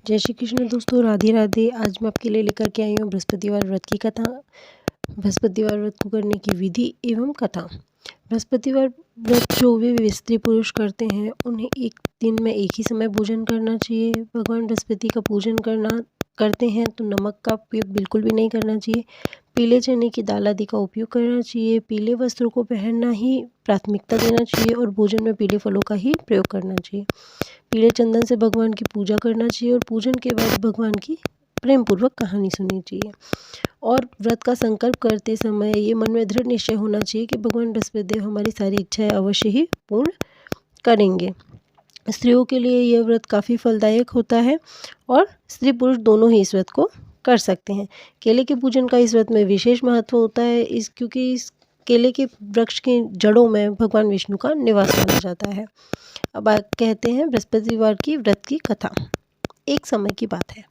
जय श्री कृष्ण दोस्तों, राधे राधे। आज मैं आपके लिए लेकर के आई हूँ बृहस्पतिवार व्रत की कथा। बृहस्पतिवार व्रत को करने की विधि एवं कथा। बृहस्पतिवार व्रत जो भी स्त्री पुरुष करते हैं उन्हें एक दिन में एक ही समय भोजन करना चाहिए। भगवान बृहस्पति का पूजन करते हैं तो नमक का उपयोग बिल्कुल भी नहीं करना चाहिए। पीले चने की दाल आदि का उपयोग करना चाहिए। पीले वस्त्रों को पहनना ही प्राथमिकता देना चाहिए और भोजन में पीले फलों का ही प्रयोग करना चाहिए। पीले चंदन से भगवान की पूजा करना चाहिए और पूजन के बाद भगवान की प्रेम पूर्वक कहानी सुननी चाहिए। और व्रत का संकल्प करते समय ये मन में दृढ़ निश्चय होना चाहिए कि भगवान बृहस्पतिदेव हमारी सारी इच्छाएं अवश्य ही पूर्ण करेंगे। स्त्रियों के लिए यह व्रत काफ़ी फलदायक होता है और स्त्री पुरुष दोनों ही इस व्रत को कर सकते हैं। केले के पूजन का इस व्रत में विशेष महत्व होता है क्योंकि इस केले के वृक्ष की जड़ों में भगवान विष्णु का निवास माना जाता है। अब कहते हैं बृहस्पतिवार की व्रत की कथा। एक समय की बात है,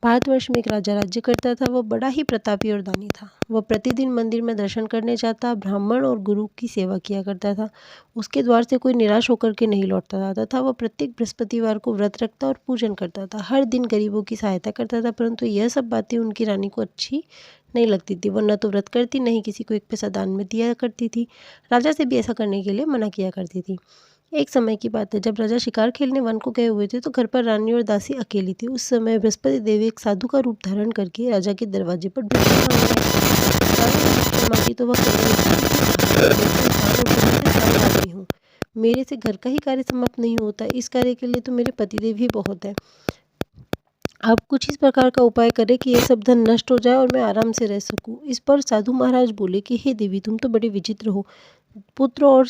भारतवर्ष में एक राजा राज्य करता था। वह बड़ा ही प्रतापी और दानी था। वह प्रतिदिन मंदिर में दर्शन करने जाता, ब्राह्मण और गुरु की सेवा किया करता था। उसके द्वार से कोई निराश होकर के नहीं लौटता था तथा वह प्रत्येक बृहस्पतिवार को व्रत रखता और पूजन करता था। हर दिन गरीबों की सहायता करता था, परंतु यह सब बातें उनकी रानी को अच्छी नहीं लगती थी। वह न तो व्रत करती, न ही किसी को एक पैसा दान में दिया करती थी। राजा से भी ऐसा करने के लिए मना किया करती थी। एक समय की बात है, जब राजा शिकार खेलने वन को गए हुए थे तो घर पर रानी और दासी अकेली थी। उस समय बृहस्पति देवी एक साधु का रूप धारण करके राजा के दरवाजे पर भिक्षा मांगने आई। तो वह हूँ, मेरे से घर का ही कार्य समाप्त नहीं होता, इस कार्य के लिए तो मेरे पतिदेव ही बहुत है। आप कुछ इस प्रकार का उपाय करें कि यह सब धन नष्ट हो जाए और मैं आराम से रह सकूं। इस पर साधु महाराज बोले कि हे देवी, तुम तो बड़े विचित्र हो। पुत्र और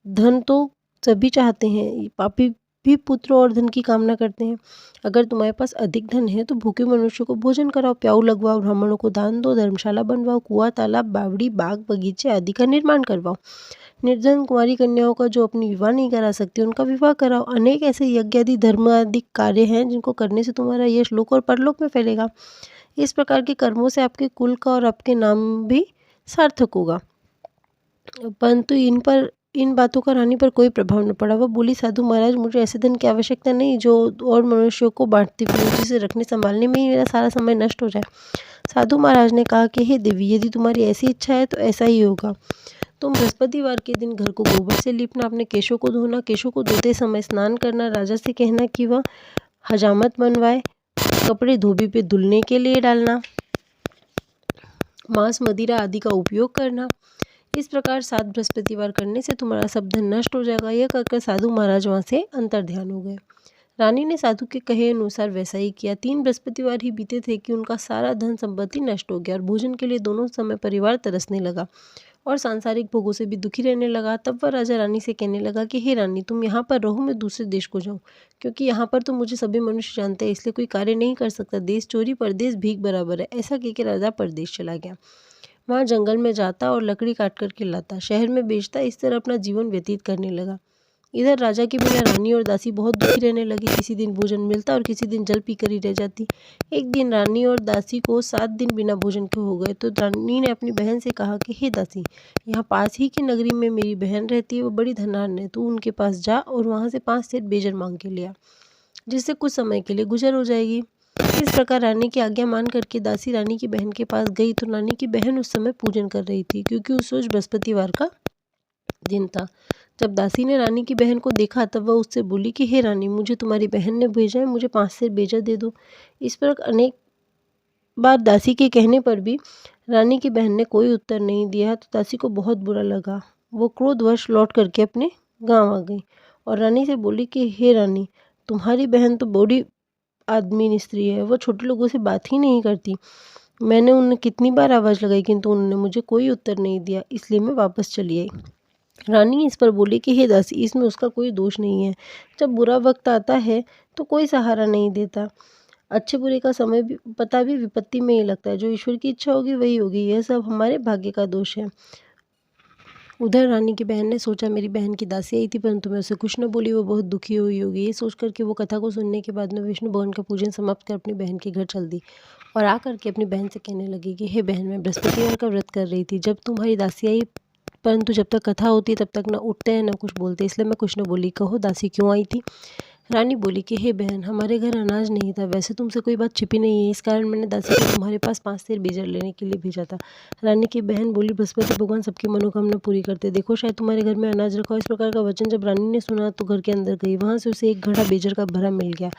धन तो सभी चाहते हैं, पापी भी पुत्र और धन की कामना करते हैं। अगर तुम्हारे पास अधिक धन है तो भूखे मनुष्यों को भोजन कराओ, प्याऊ लगवाओ, ब्राह्मणों को दान दो, धर्मशाला बनवाओ, कुआं, तालाब, बावड़ी, बाग, बगीचे आदि का निर्माण करवाओ। निर्धन कुंवारी कन्याओं का जो अपनी विवाह नहीं करा सकती उनका विवाह कराओ। अनेक ऐसे यज्ञ आदि धर्म आदि कार्य हैं जिनको करने से तुम्हारा यश लोक और परलोक में फैलेगा। इस प्रकार के कर्मों से आपके कुल का और आपके नाम भी सार्थक होगा। परंतु इन बातों का रानी पर कोई प्रभाव न पड़ा। वह बोली, साधु महाराज, मुझे ऐसे धन की आवश्यकता नहीं जो और मनुष्यों को बांटती फिरूं, जिसे रखने संभालने में ही मेरा सारा समय नष्ट हो जाए। साधु महाराज ने कहा कि हे देवी, यदि तुम्हारी ऐसी इच्छा है तो ऐसा ही होगा। तुम बृहस्पतिवार के दिन घर को गोबर से लीपना, अपने केशों को धोना, केशों को धोते समय स्नान करना, राजा से कहना कि वह हजामत बनवाए, कपड़े धोबी पे धुलने के लिए डालना, मांस मदिरा आदि का उपयोग करना। इस प्रकार 7 बृहस्पतिवार करने से तुम्हारा सब धन नष्ट हो जाएगा। यह कहकर साधु महाराज वहाँ से अंतर्ध्यान हो गए। रानी ने साधु के कहे अनुसार वैसा ही किया। 3 बृहस्पतिवार ही बीते थे कि उनका सारा धन संपत्ति नष्ट हो गया और भोजन के लिए दोनों समय परिवार तरसने लगा और सांसारिक भोगों से भी दुखी रहने लगा। तब वह राजा रानी से कहने लगा कि हे रानी, तुम यहाँ पर रहो, मैं दूसरे देश को जाऊँ, क्योंकि यहाँ पर तो मुझे सभी मनुष्य जानते हैं, इसलिए कोई कार्य नहीं कर सकता। देश चोरी, परदेश भीख बराबर है। ऐसा कहकर राजा परदेश चला गया। वहाँ जंगल में जाता और लकड़ी काट करके लाता, शहर में बेचता। इस तरह अपना जीवन व्यतीत करने लगा। इधर राजा के बिना रानी और दासी बहुत दुखी रहने लगी। किसी दिन भोजन मिलता और किसी दिन जल पीकर ही रह जाती। एक दिन रानी और दासी को 7 दिन बिना भोजन के हो गए तो रानी ने अपनी बहन से कहा कि हे दासी, यहाँ पास ही की नगरी में मेरी बहन रहती है, वो बड़ी धनवान है। तू उनके पास जा और वहाँ से 5 सेर बेजर मांग के लिया, जिससे कुछ समय के लिए गुजर हो जाएगी। इस प्रकार रानी की आज्ञा मान करके दासी रानी की बहन के पास गई तो रानी की बहन उस समय पूजन कर रही थी, क्योंकि उस रोज बृहस्पतिवार का दिन था। जब दासी ने रानी की बहन को देखा तब वह उससे बोली कि हे रानी, मुझे तुम्हारी बहन ने भेजा है, मुझे 5 सेर बेजर दे दो। इस पर अनेक बार दासी के कहने पर भी रानी की बहन ने कोई उत्तर नहीं दिया तो दासी को बहुत बुरा लगा। वो क्रोधवश लौट करके अपने गाँव आ गई और रानी से बोली कि हे रानी, तुम्हारी बहन तो बड़ी आदमी स्त्री है, वो छोटे लोगों से बात ही नहीं करती। मैंने उन्हें कितनी बार आवाज़ लगाई किंतु उन्होंने मुझे कोई उत्तर नहीं दिया, इसलिए मैं वापस चली आई। रानी इस पर बोली कि हे दासी, इसमें उसका कोई दोष नहीं है। जब बुरा वक्त आता है तो कोई सहारा नहीं देता। अच्छे बुरे का समय भी पता भी विपत्ति में ही लगता है। जो ईश्वर की इच्छा होगी वही होगी, यह सब हमारे भाग्य का दोष है। उधर रानी की बहन ने सोचा मेरी बहन की दासी आई थी, परंतु मैं उसे कुछ न बोली, वो बहुत दुखी हुई होगी। ये सोच कर के वो कथा को सुनने के बाद में विष्णु भगवान का पूजन समाप्त कर अपनी बहन के घर चल दी और आकर के अपनी बहन से कहने लगी कि हे बहन, मैं बृहस्पतिवार का व्रत कर रही थी, जब तुम्हारी दासी आई, परंतु जब तक कथा होती है तब तक न उठते हैं न कुछ बोलते, इसलिए मैं कुछ न बोली। कहो दासी क्यों आई थी? रानी बोली कि हे बहन, हमारे घर अनाज नहीं था। वैसे तुमसे कोई बात छिपी नहीं है, इस कारण मैंने दासी को तुम्हारे पास 5 सेर बीजर लेने के लिए भेजा था। रानी की बहन बोली, बृहस्पति भगवान सबकी मनोकामना पूरी करते, देखो शायद तुम्हारे घर में अनाज रखा हो। इस प्रकार का वचन जब रानी ने सुना तो घर के अंदर गई, वहाँ से उसे एक घड़ा बेजर का भरा मिल गया।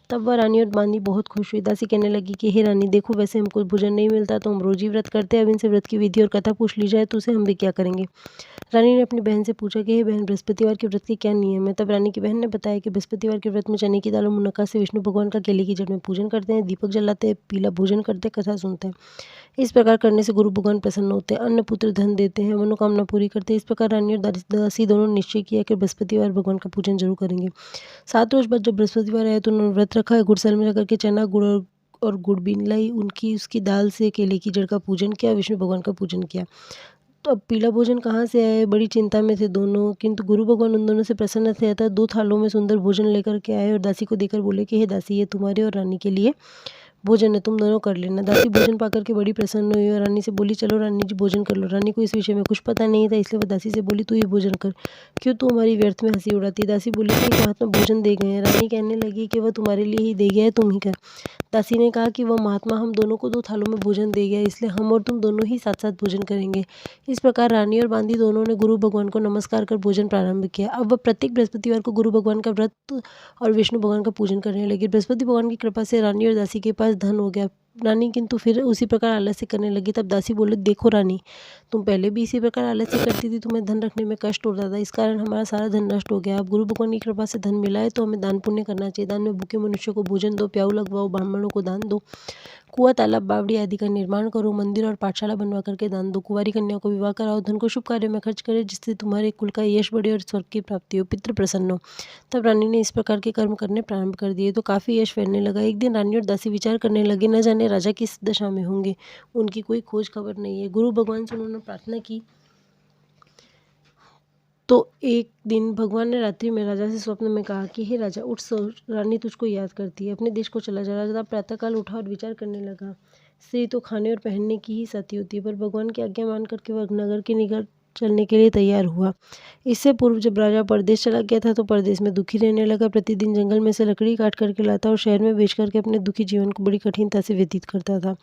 तब वह रानी और बांदी बहुत खुश हुई। दासी कहने लगी कि हे रानी, देखो वैसे हमको भोजन नहीं मिलता तो हम रोज ही व्रत करते हैं, अब इनसे व्रत की विधि और कथा पूछ ली जाए तो उसे हम भी क्या करेंगे। रानी ने अपनी बहन से पूछा कि हे बहन, बृहस्पतिवार के व्रत के क्या नियम है। तब रानी की बहन ने बताया कि बृहस्पतिवार के व्रत में चने की दाल और मुनक्का से विष्णु भगवान का केले की जड़ में पूजन करते हैं, दीपक जलाते हैं, पीला भोजन करते हैं, कथा सुनते हैं। इस प्रकार करने से गुरु भगवान प्रसन्न होते हैं, अन्न पुत्र धन देते हैं, मनोकामना पूरी करते हैं। इस प्रकार रानी और दासी दोनों ने निश्चय किया कि बृहस्पतिवार भगवान का पूजन जरूर करेंगे। 7 रोज बाद जब बृहस्पतिवार आया तो उन्होंने व्रत रखा है, गुड़सल में जाकर के चना गुड़ और गुड़ बीन लाई, उनकी उसकी दाल से केले की जड़ का पूजन किया, विष्णु भगवान का पूजन किया। तो अब पीला भोजन कहाँ से आए, बड़ी चिंता में थे दोनों, किंतु गुरु भगवान उन दोनों से प्रसन्न थे। अतः 2 थालों में सुंदर भोजन लेकर के आए और दासी को देकर बोले कि हे दासी, ये तुम्हारे और रानी के लिए भोजन है, तुम दोनों कर लेना। दासी भोजन पाकर के बड़ी प्रसन्न हुई और रानी से बोली, चलो रानी जी भोजन कर लो। रानी को इस विषय में कुछ पता नहीं था, इसलिए वह दासी से बोली, तू ये भोजन कर, क्यों तू हमारी व्यर्थ में हंसी उड़ाती है। दासी बोली कि एक महात्मा भोजन दे गए हैं। रानी कहने लगी कि वह तुम्हारे लिए ही दे गया है, तुम ही कर। दासी ने कहा कि वह महात्मा हम दोनों को 2 थालों में भोजन दे गया, इसलिए हम और तुम दोनों ही साथ साथ भोजन करेंगे। इस प्रकार रानी और बांदी दोनों ने गुरु भगवान को नमस्कार कर भोजन प्रारंभ किया। अब वह प्रत्येक बृहस्पतिवार को गुरु भगवान का व्रत और विष्णु भगवान का पूजन करने लगी। बृहस्पति भगवान की कृपा से रानी और दासी के पास धन हो गया। रानी किंतु फिर उसी प्रकार आलस्य करने लगी। तब दासी बोले, देखो रानी, तुम पहले भी इसी प्रकार आलस्य करती थी, तुम्हें धन रखने में कष्ट होता था, इस कारण हमारा सारा धन नष्ट हो गया। अब गुरु भगवान की कृपा से धन मिला है तो हमें दान पुण्य करना चाहिए। दान में भूखे मनुष्यों को भोजन दो, प्याऊ लगवाओ, ब्राह्मणों को दान दो, कुआं तालाब बावड़ी आदि का निर्माण करो, मंदिर और पाठशाला बनवा करके दान दो, कुंवारी कन्याओं को विवाह कराओ, धन को शुभ कार्य में खर्च करे, जिससे तुम्हारे कुल का यश बढ़े और स्वर्ग की प्राप्ति हो, पितृ प्रसन्न हो। तब रानी ने इस प्रकार के कर्म करने प्रारंभ कर दिए तो काफ़ी यश फैलने लगा। एक दिन रानी और दासी विचार करने लगे, न जाने राजा किस दशा में होंगे, उनकी कोई खोज खबर नहीं है। गुरु भगवान से उन्होंने प्रार्थना की तो एक दिन भगवान ने रात्रि में राजा से स्वप्न में कहा कि हे राजा, उठ सो, रानी तुझको याद करती है, अपने देश को चला जा। राजा प्रातःकाल उठा और विचार करने लगा, स्त्री तो खाने और पहनने की ही साथी होती है, पर भगवान की आज्ञा मान करके वह नगर के निकट चलने के लिए तैयार हुआ। इससे पूर्व जब राजा परदेश चला गया था तो परदेश में दुखी रहने लगा। प्रतिदिन जंगल में से लकड़ी काट करके लाता और शहर में बेच करके अपने दुखी जीवन को बड़ी कठिनता से व्यतीत करता था।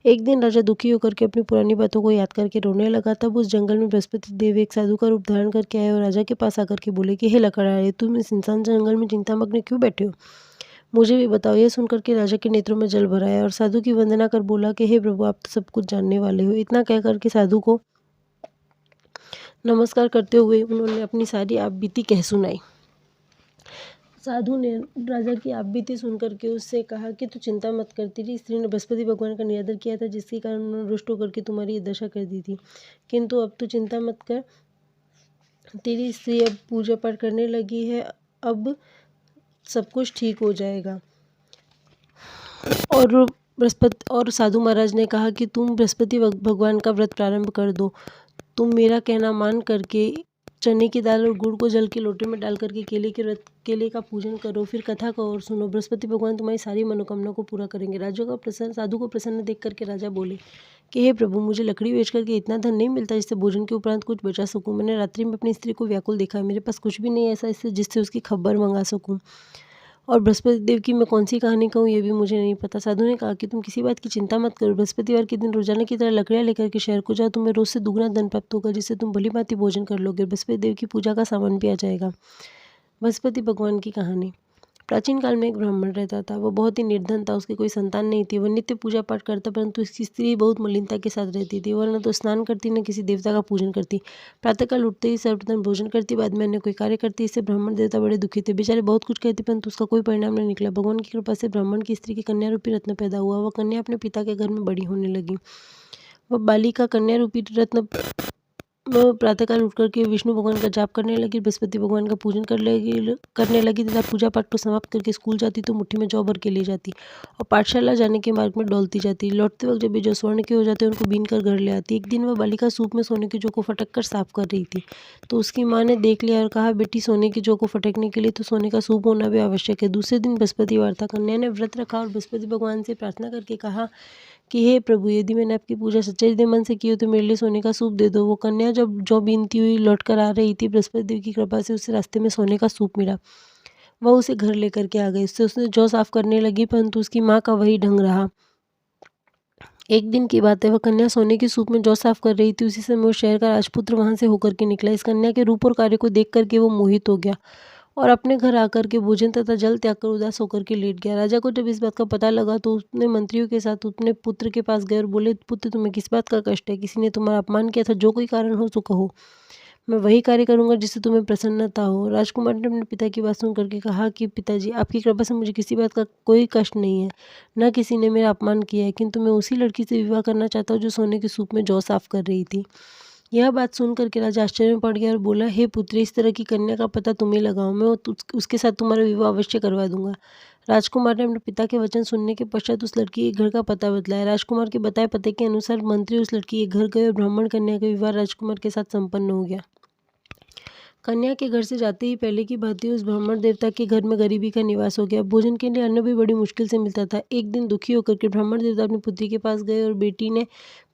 एक दिन राजा दुखी होकर के अपनी पुरानी बातों को याद करके रोने लगा। तब उस जंगल में बृहस्पति देव एक साधु का रूप धारण करके आए और राजा के पास आकर के बोले कि हे लकड़हारे, तुम इस इंसान जंगल में चिंतामग्न क्यों बैठे हो, मुझे भी बताओ। यह सुनकर के राजा के नेत्रों में जल भर आया और साधु की वंदना कर बोला कि हे प्रभु, आप तो सब कुछ जानने वाले हो। इतना कह करके साधु को नमस्कार करते हुए उन्होंने अपनी सारी आप बीती कह सुनाई। साधु ने राजा की आप बीती सुनकर के उससे कहा कि तू चिंता मत कर, तेरी स्त्री ने बृहस्पति भगवान का निरादर किया था, जिसके कारण उन्होंने रुष्ट होकर के तुम्हारी ये दशा कर दी थी, किंतु अब तू चिंता मत कर, तेरी स्त्री अब पूजा पाठ करने लगी है, अब सब कुछ ठीक हो जाएगा। और साधु महाराज ने कहा कि तुम बृहस्पति भगवान का व्रत प्रारंभ कर दो। तुम मेरा कहना मान करके चने की दाल और गुड़ को जल के लोटे में डाल करके केले का पूजन करो, फिर कथा को और सुनो, बृहस्पति भगवान तुम्हारी सारी मनोकामना को पूरा करेंगे। साधु को प्रसन्न देख करके राजा बोले कि हे प्रभु, मुझे लकड़ी बेच करके इतना धन नहीं मिलता जिससे भोजन के उपरांत कुछ बचा सकूं। मैंने रात्रि में अपनी स्त्री को व्याकुल देखा है, मेरे पास कुछ भी नहीं ऐसा जिससे उसकी खबर मंगा सकूं, और बृहस्पति देव की मैं कौन सी कहानी कहूँ ये भी मुझे नहीं पता। साधु ने कहा कि तुम किसी बात की चिंता मत करो, बृहस्पतिवार के दिन रोजाना की तरह लकड़ियाँ लेकर के शहर को जाओ, तुम्हें रोज से दुगना धन प्राप्त होगा, जिससे तुम भली भांति भोजन कर लोगे, बृहस्पति देव की पूजा का सामान भी आ जाएगा। बृहस्पति भगवान की कहानी। प्राचीन काल में एक ब्राह्मण रहता था। वह बहुत ही निर्धन था, उसकी कोई संतान नहीं थी। वह नित्य पूजा पाठ करता, परंतु उसकी स्त्री बहुत मलिनता के साथ रहती थी। वह न तो स्नान करती, न किसी देवता का पूजन करती। प्रातःकाल उठते ही सर्वप्रथम भोजन करती, बाद में अन्य कोई कार्य करती। इससे ब्राह्मण देवता बड़े दुखी थे। बेचारे बहुत कुछ कहते, परंतु उसका कोई परिणाम नहीं निकला। भगवान की कृपा से ब्राह्मण की स्त्री की कन्या रूपी रत्न पैदा हुआ। वह कन्या अपने पिता के घर में बड़ी होने लगी। वह बालिका कन्या रूपी रत्न प्रातःकाल उठ करके विष्णु भगवान का जाप करने लगी, बृहस्पति भगवान का पूजन करने लगी तथा पूजा पाठ को समाप्त करके स्कूल जाती तो मुट्ठी में जौ भर के ले जाती और पाठशाला जाने के मार्ग में डोलती जाती। लौटते वक्त जब ये जौ स्वर्ण के हो जाते उनको बीन कर घर ले आती। एक दिन वह बालिका सूप में सोने की जौ को फटक कर साफ कर रही थी, तो उसकी माँ ने देख लिया और कहा, बेटी, सोने की जौ को फटकने के लिए तो सोने का सूप होना भी आवश्यक है। दूसरे दिन बृहस्पतिवार था। कन्या ने व्रत रखा और बृहस्पति भगवान से प्रार्थना करके कहा कि हे प्रभु, यदि मैंने आपकी पूजा सच्चे हृदय मन से की हो तो मेरे लिए सोने का सूप दे दो। वो कन्या जब जौ बीनती हुई लौट कर आ रही थी, बृहस्पति देव की कृपा से उसे रास्ते में सोने का सूप मिला। वह उसे घर लेकर के आ गई। उससे उसने जौ साफ करने लगी, परंतु उसकी माँ का वही ढंग रहा। एक दिन की बात है, वह कन्या सोने की सूप में जौ साफ कर रही थी। उसी समय वो शहर का राजपुत्र वहां से होकर के निकला। इस कन्या के रूप और कार्य को देख करके वो मोहित हो गया और अपने घर आकर के भोजन तथा जल त्याग कर उदास होकर के लेट गया। राजा को जब इस बात का पता लगा तो उसने मंत्रियों के साथ अपने पुत्र के पास गए और बोले, पुत्र, तुम्हें किस बात का कष्ट है? किसी ने तुम्हारा अपमान किया था? जो कोई कारण हो तो कहो, मैं वही कार्य करूंगा जिससे तुम्हें प्रसन्नता हो। राजकुमार ने अपने पिता की बात सुन करके कहा कि पिताजी, आपकी कृपा से मुझे किसी बात का कोई कष्ट नहीं है, न किसी ने मेरा अपमान किया है, किंतु मैं उसी लड़की से विवाह करना चाहता हूँ जो सोने की सूप में जौ साफ कर रही थी। यह बात सुन करके राजा आश्चर्य में पड़ गया और बोला, हे पुत्री, इस तरह की कन्या का पता तुम्हें लगाओ, मैं उसके साथ तुम्हारा विवाह अवश्य करवा दूंगा। राजकुमार ने अपने पिता के वचन सुनने के पश्चात उस लड़की के घर का पता बतलाया। राजकुमार के बताए पते के अनुसार मंत्री उस लड़की के घर गए और ब्राह्मण कन्या का विवाह राजकुमार के साथ संपन्न हो गया। कन्या के घर से जाते ही पहले की भांति उस ब्राह्मण देवता के घर में गरीबी का निवास हो गया। भोजन के लिए अन्न भी बड़ी मुश्किल से मिलता था। एक दिन दुखी होकर के ब्राह्मण देवता अपनी पुत्री के पास गए और बेटी ने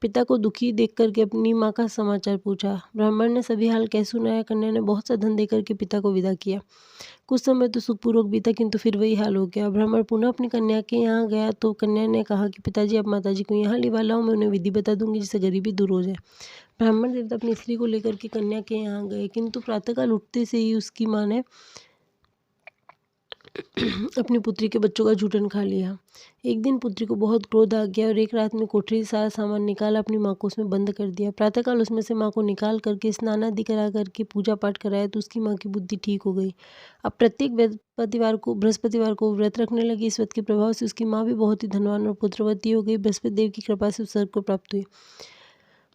पिता को दुखी देख करके अपनी माँ का समाचार पूछा। ब्राह्मण ने सभी हाल कह सुनाया। कन्या ने बहुत सा धन देकर के पिता को विदा किया। कुछ समय तो सुखपूर्वक बीता, किंतु फिर वही हाल हो गया। ब्राह्मण पुनः अपनी कन्या के यहाँ गया तो कन्या ने कहा कि पिताजी, आप माताजी को यहाँ लिवा लाओ, मैं उन्हें विधि बता दूंगी जिससे गरीबी दूर हो जाए। ब्राह्मण देवता अपनी स्त्री को लेकर के कन्या के यहाँ गए, किंतु प्रातःकाल उठते से ही उसकी माँ ने अपनी पुत्री के बच्चों का जूठन खा लिया। एक दिन पुत्री को बहुत क्रोध आ गया और एक रात में कोठरी से सारा सामान निकाला, अपनी माँ को उसमें बंद कर दिया। प्रातःकाल उसमें से माँ को निकाल करके स्नान आदि करा करके पूजा पाठ कराया तो उसकी माँ की बुद्धि ठीक हो गई। अब प्रत्येक बृहस्पतिवार को व्रत रखने लगी। इस व्रत के प्रभाव से उसकी माँ भी बहुत ही धनवान और पुत्रवती हो गई। बृहस्पति देव की कृपा से उस स्वर्ग को प्राप्त हुई।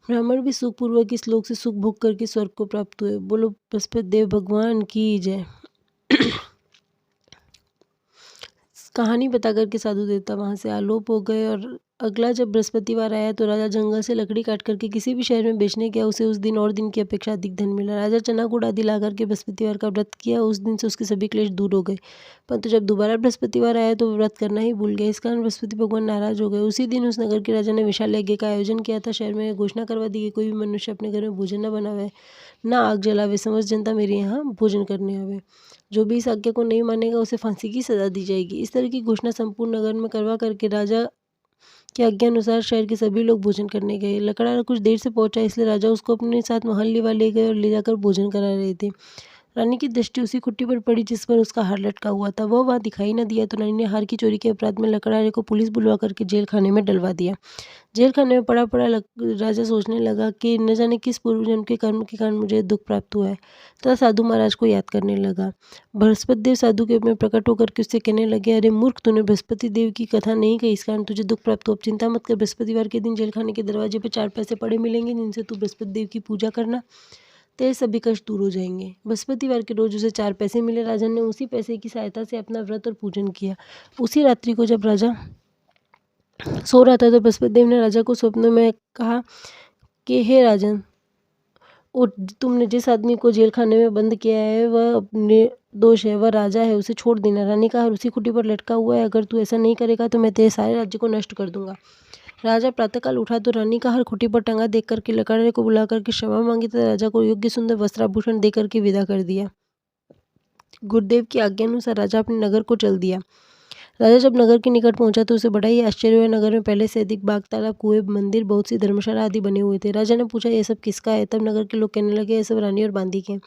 ब्राह्मण भी सुखपूर्वक इस लोक से सुख भोग करके स्वर्ग को प्राप्त हुए। बोलो बृहस्पति देव भगवान की जय। कहानी बता करके साधु देवता वहाँ से आलोप हो गए और अगला जब बृहस्पतिवार आया तो राजा जंगल से लकड़ी काट करके किसी भी शहर में बेचने गया। उसे उस दिन और दिन की अपेक्षा अधिक धन मिला। राजा चना गुड़ आदि ला करके बृहस्पतिवार का व्रत किया। उस दिन से उसके सभी क्लेश दूर हो गए। परंतु जब दोबारा बृहस्पतिवार आया तो व्रत करना ही भूल गया। इस कारण बृहस्पति भगवान नाराज हो गए। उसी दिन उस नगर के राजा ने विशाल यज्ञ का आयोजन किया था। शहर में घोषणा करवा दी कि कोई भी मनुष्य अपने घर में भोजन न बनावे, न आग जलावे, समस्त जनता मेरे यहाँ भोजन करने आवे। जो भी इस आज्ञा को नहीं मानेगा उसे फांसी की सजा दी जाएगी। इस तरह की घोषणा संपूर्ण नगर में करवा करके राजा के आज्ञा अनुसार शहर के सभी लोग भोजन करने गए। लकड़हारा कुछ देर से पहुंचा, इसलिए राजा उसको अपने साथ महल लिवा ले गए और ले जाकर भोजन करा रहे थे। रानी की दृष्टि उसी खुट्टी पर पड़ी जिस पर उसका हार लटका हुआ था। वह वहाँ दिखाई न दिया तो रानी ने हार की चोरी के अपराध में लकड़हारे को पुलिस बुलवा करके जेल खाने में डलवा दिया। जेल खाने में पड़ा पड़ा राजा सोचने लगा कि न जाने किस पूर्व जन्म के कर्म के कारण मुझे दुख प्राप्त हुआ है, तथा साधु महाराज को याद करने लगा। बृहस्पति देव साधु के में प्रकट होकर के उससे कहने लगे, अरे मूर्ख, तूने बृहस्पति देव की कथा नहीं कही, इस कारण तुझे दुख प्राप्त हो। अब चिंता मत कर, बृहस्पतिवार के दिन जेल खाने के दरवाजे पर 4 पैसे पड़े मिलेंगे, जिनसे तू बृहस्पति देव की पूजा करना, तेरे सभी कष्ट दूर हो जाएंगे। बृहस्पतिवार के रोज उसे 4 पैसे मिले। राजा ने उसी पैसे की सहायता से अपना व्रत और पूजन किया। उसी रात्रि को जब राजा सो रहा था तो बृहस्पति देव ने राजा को स्वप्न में कहा कि हे राजन, उठ, तुमने जिस आदमी को जेल खाने में बंद किया है वह अपने दोष है, वह राजा है, उसे छोड़ देना। रानी का हार उसी खुटी पर लटका हुआ है, अगर तू ऐसा नहीं करेगा तो मैं तेरे सारे राज्य को नष्ट कर दूंगा। राजा प्रातःकाल उठा तो रानी का हार खुटी पर टंगा देख करके लकड़हारे को बुला करके क्षमा मांगी तथा राजा को योग्य सुंदर वस्त्राभूषण दे करके विदा कर दिया। गुरुदेव की आज्ञा अनुसार राजा अपने नगर को चल दिया। राजा जब नगर के निकट पहुंचा तो उसे बड़ा ही आश्चर्य हुआ। नगर में पहले से अधिक बाग, तालाब, कुएं, मंदिर, बहुत सी धर्मशाला आदि बने हुए थे। राजा ने पूछा, यह सब किसका है? तब नगर के लोग कहने लगे, यह सब रानी और बांदी के हैं।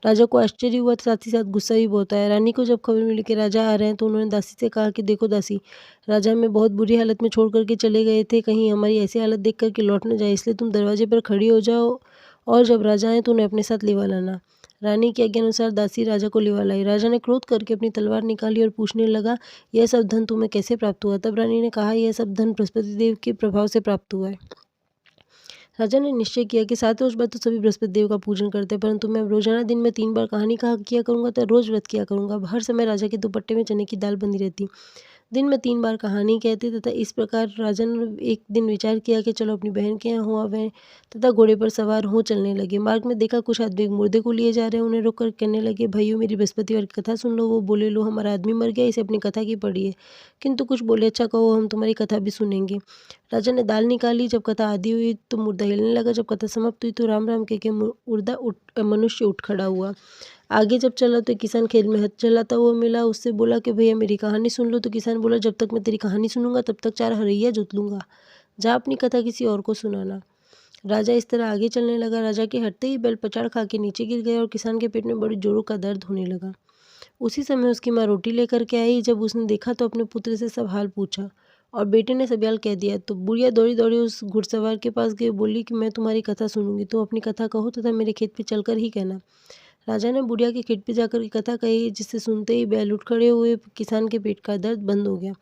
राजा को आश्चर्य हुआ, साथ ही साथ गुस्सा भी बहुत आया। रानी को जब खबर मिली कि राजा आ रहे हैं तो उन्होंने दासी से कहा कि देखो दासी, राजा हमें बहुत बुरी हालत में छोड़ करके चले गए थे, कहीं हमारी ऐसी हालत देख करके लौट न जाए, इसलिए तुम दरवाजे पर खड़ी हो जाओ और जब राजा आए तो उन्हें अपने साथ लिवा लाना। रानी की आज्ञा अनुसार दासी राजा को लिवा लाई। राजा ने क्रोध करके अपनी तलवार निकाली और पूछने लगा, यह सब धन तुम्हें कैसे प्राप्त हुआ? तब रानी ने कहा, यह सब धन बृहस्पति देव के प्रभाव से प्राप्त हुआ है। राजा ने निश्चय किया कि 7 रोज बाद तो सभी बृहस्पति देव का पूजन करते हैं, परंतु मैं रोजाना दिन में 3 बार कहानी कहा किया करूंगा तो रोज व्रत किया करूंगा। अब हर समय राजा के दुपट्टे में चने की दाल बंधी रहती, दिन में 3 बार कहानी कहते तथा इस प्रकार राजा ने एक दिन विचार किया कि चलो अपनी बहन के यहाँ हुआ वह तथा घोड़े पर सवार हो चलने लगे। मार्ग में देखा कुछ आदमी एक मुर्दे को लिए जा रहे हैं। उन्हें रोककर कहने लगे, भाइयों, मेरी बृहस्पतिवार की कथा सुन लो। वो बोले, लो, हमारा आदमी मर गया, इसे अपनी कथा की पड़ी है। किंतु कुछ बोले, अच्छा कहो, हम तुम्हारी कथा भी सुनेंगे। राजा ने दाल निकाली। जब कथा आदि हुई तो मुर्दा हिलने लगा। जब कथा समाप्त हुई तो राम राम कह के मुर्दा मनुष्य उठ खड़ा हुआ। आगे जब चला तो एक किसान खेत में हथ चलाता हुआ मिला। उससे बोला कि भैया मेरी कहानी सुन लो। तो किसान बोला, जब तक मैं तेरी कहानी सुनूंगा तब तक 4 हरैया जोत लूँगा, जा अपनी कथा किसी और को सुनाना। राजा इस तरह आगे चलने लगा। राजा के हटते ही बैल पछाड़ खा के नीचे गिर गया और किसान के पेट में बड़ी जोरों का दर्द होने लगा। उसी समय उसकी माँ रोटी लेकर के आई। जब उसने देखा तो अपने पुत्र से सब हाल पूछा और बेटे ने सब हाल कह दिया। तो बुढ़िया दौड़ी दौड़ी उस घुड़सवार के पास गई, बोली कि मैं तुम्हारी कथा सुनूंगी, तुम अपनी कथा कहो तथा मेरे खेत पे चलकर ही कहना। राजा ने बुढ़िया के खेत पे जाकर के कथा कही, जिससे सुनते ही बैल उठ खड़े हुए। किसान के पेट का दर्द बंद हो गया।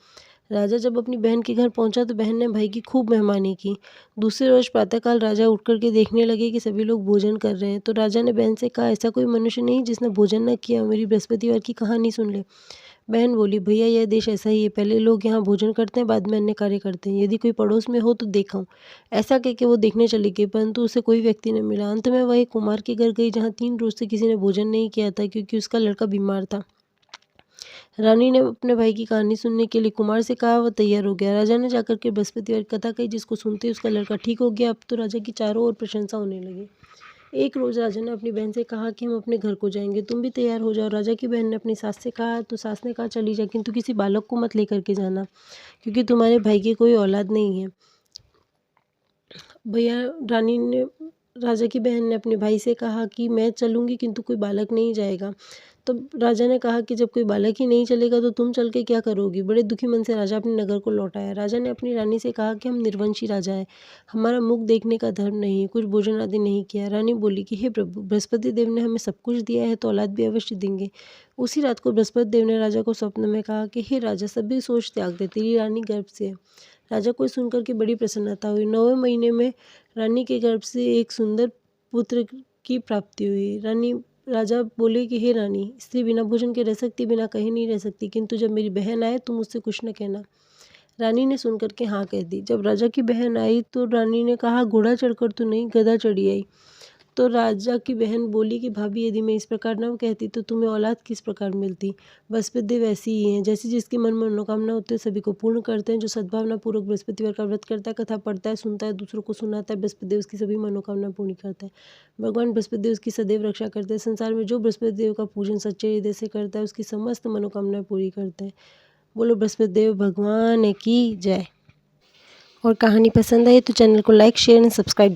राजा जब अपनी बहन के घर पहुंचा तो बहन ने भाई की खूब मेहमानी की। दूसरे रोज प्रातःकाल राजा उठ करके देखने लगे कि सभी लोग भोजन कर रहे हैं। तो राजा ने बहन से कहा, ऐसा कोई मनुष्य नहीं जिसने भोजन न किया, मेरी बृहस्पतिवार की कहानी सुन ले। बहन बोली, भैया यह देश ऐसा ही है, पहले लोग यहाँ भोजन करते हैं, बाद में अन्य कार्य करते हैं। यदि कोई पड़ोस में हो तो देखाऊं। ऐसा कह के वो देखने चली गई, परंतु उसे कोई व्यक्ति न मिला। अंत में वह एक कुमार के घर गई, जहाँ 3 रोज से किसी ने भोजन नहीं किया था, क्योंकि उसका लड़का बीमार था। रानी ने अपने भाई की कहानी सुनने के लिए कुमार से कहा, वह तैयार हो गया। राजा ने जाकर के बृहस्पतिवार की कथा कही, जिसको सुनते ही उसका लड़का ठीक हो गया। अब तो राजा की चारों ओर प्रशंसा होने लगी। एक रोज राजा ने अपनी बहन से कहा कि हम अपने घर को जाएंगे, तुम भी तैयार हो जाओ। राजा की बहन ने अपनी सास से कहा, तो सास ने कहा, चली जा, किंतु किसी बालक को मत लेकर के जाना, क्योंकि तुम्हारे भाई की कोई औलाद नहीं है। भैया राजा की बहन ने अपने भाई से कहा कि मैं चलूंगी, किंतु कोई बालक नहीं जाएगा। तो राजा ने कहा कि जब कोई बालक ही नहीं चलेगा तो तुम चल के क्या करोगी। बड़े दुखी मन से राजा अपने नगर को लौट आया। राजा ने अपनी रानी से कहा कि हम निर्वंशी राजा है, हमारा मुख देखने का धर्म नहीं है, कुछ भोजन आदि नहीं किया। रानी बोली कि हे प्रभु, बृहस्पति देव ने हमें सब कुछ दिया है, तो औलाद भी अवश्य देंगे। उसी रात को बृहस्पति देव ने राजा को स्वप्न में कहा कि हे राजा, सभी सोच त्याग दे, तेरी रानी गर्भ से है। राजा को सुनकर के बड़ी प्रसन्नता हुई। 9वें महीने में रानी के गर्भ से एक सुंदर पुत्र की प्राप्ति हुई। राजा बोले कि हे रानी, स्त्री बिना भोजन के रह सकती, बिना कहीं नहीं रह सकती, किंतु जब मेरी बहन आए तुम मुझसे कुछ न कहना। रानी ने सुनकर के हाँ कह दी। जब राजा की बहन आई तो रानी ने कहा, घोड़ा चढ़कर तो नहीं, गधा चढ़ी आई। तो राजा की बहन बोली कि भाभी, यदि मैं इस प्रकार न कहती तो तुम्हें औलाद किस प्रकार मिलती। बृहस्पति देव ऐसी ही हैं, जैसी जिसके मन में मनोकामना होती है सभी को पूर्ण करते हैं। जो सद्भावना पूर्वक बृहस्पतिवार का व्रत करता है, कथा पढ़ता है, सुनता है, दूसरों को सुनाता है, बृहस्पति देव उसकी सभी मनोकामना पूर्ण करता है। भगवान बृहस्पति देव उसकी सदैव रक्षा करते हैं। संसार में जो बृहस्पति देव का पूजन सच्चे हृदय से करता है, उसकी समस्त मनोकामनाएं पूरी करते हैं। बोलो बृहस्पति देव भगवान की जय। और कहानी पसंद आई तो चैनल को लाइक, शेयर एंड सब्सक्राइब